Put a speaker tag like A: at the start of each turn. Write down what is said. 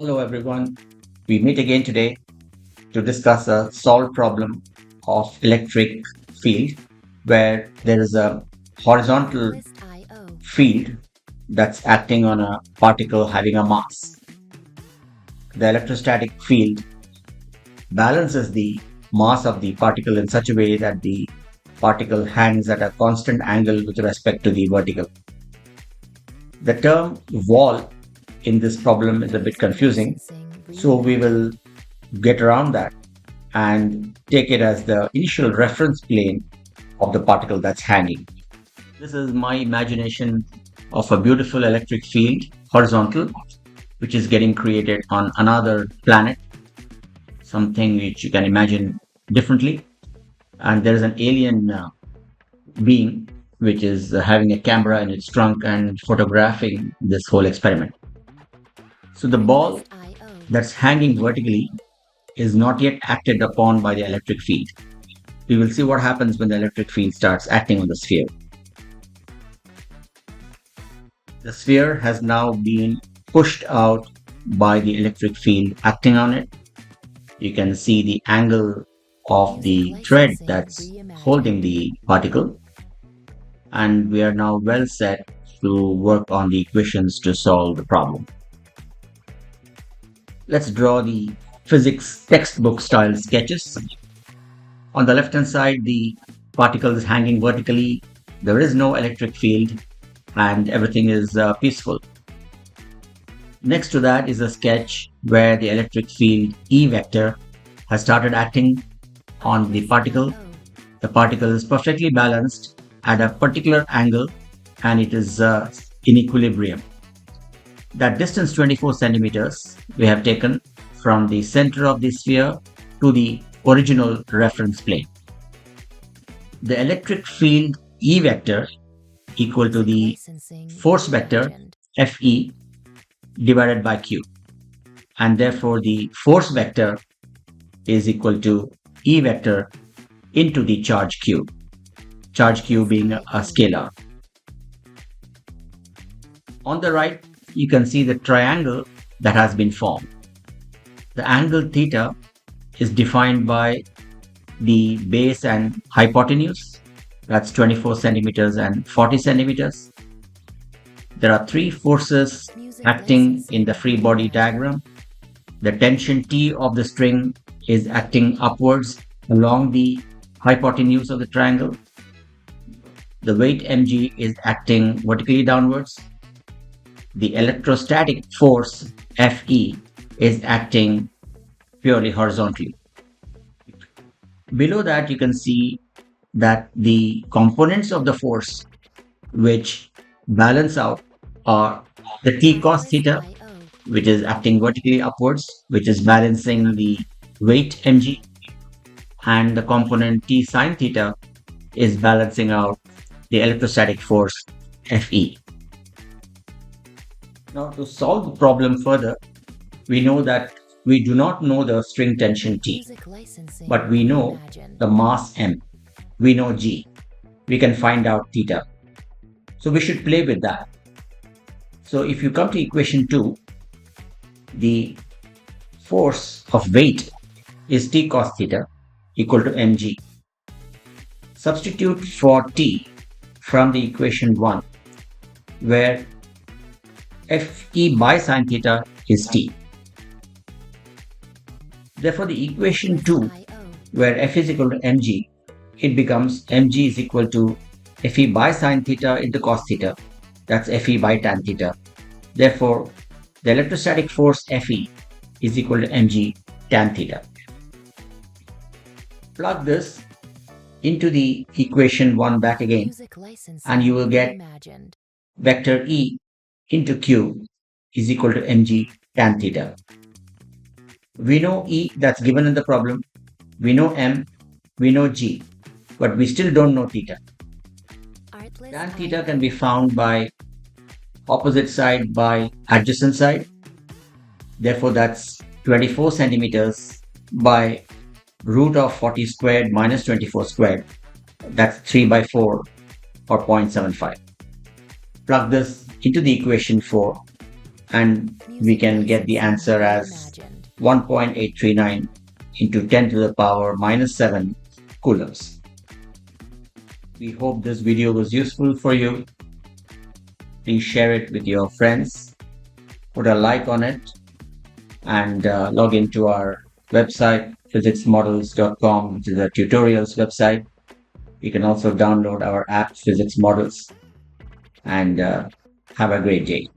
A: Hello everyone. We meet again today to discuss a solved problem of electric field where there is a horizontal field that's acting on a particle having a mass. The electrostatic field balances the mass of the particle in such a way that the particle hangs at a constant angle with respect to the vertical. The term wall in this problem is a bit confusing, so we will get around that and take it as the initial reference plane of the particle that's hanging. This is my imagination of a beautiful electric field, horizontal, which is getting created on another planet, something which you can imagine differently. And there is an alien being which is having a camera in its trunk and photographing this whole experiment. So the ball that's hanging vertically is not yet acted upon by the electric field. We will see what happens when the electric field starts acting on the sphere. The sphere has now been pushed out by the electric field acting on it. You can see the angle of the thread that's holding the particle, and we are now well set to work on the equations to solve the problem. Let's draw the physics textbook style sketches. On the left hand side, the particle is hanging vertically. There is no electric field and everything is peaceful. Next to that is a sketch where the electric field E vector has started acting on the particle. The particle is perfectly balanced at a particular angle and it is in equilibrium. That distance 24 centimeters we have taken from the center of the sphere to the original reference plane. The electric field E vector equal to the force vector Fe divided by Q, and therefore the force vector is equal to E vector into the charge Q being a scalar. On the right, you can see the triangle that has been formed. The angle theta is defined by the base and hypotenuse. That's 24 centimeters and 40 centimeters. There are three forces acting in the free body diagram. The tension T of the string is acting upwards along the hypotenuse of the triangle. The weight mg is acting vertically downwards. The electrostatic force Fe is acting purely horizontally. Below that, you can see that the components of the force which balance out are the T cos theta, which is acting vertically upwards, which is balancing the weight mg, and the component T sin theta is balancing out the electrostatic force Fe. Now, to solve the problem further, we know that we do not know the string tension T, but we know the mass M. We know G. We can find out theta. So we should play with that. So if you come to equation 2, the force of weight is T cos theta equal to mg. Substitute for T from the equation 1, where Fe by sin theta is T. Therefore, the equation 2, where F is equal to mg, it becomes mg is equal to Fe by sin theta into cos theta. That's Fe by tan theta. Therefore, the electrostatic force Fe is equal to mg tan theta. Plug this into the equation 1 back again, and you will get vector E into Q is equal to mg tan theta. We know E that's given in the problem, we know M, we know G, but we still don't know theta. Tan theta can be found by opposite side by adjacent side. Therefore, that's 24 centimeters by root of 40 squared minus 24 squared. That's 3 by 4 or 0.75. Plug this into the equation 4 and we can get the answer as 1.839 into 10 to the power minus 7 coulombs. We hope this video was useful for you. Please share it with your friends, put a like on it, and log into our website, physicsmodels.com, which is a tutorials website. You can also download our app, Physics Models, and have a great day.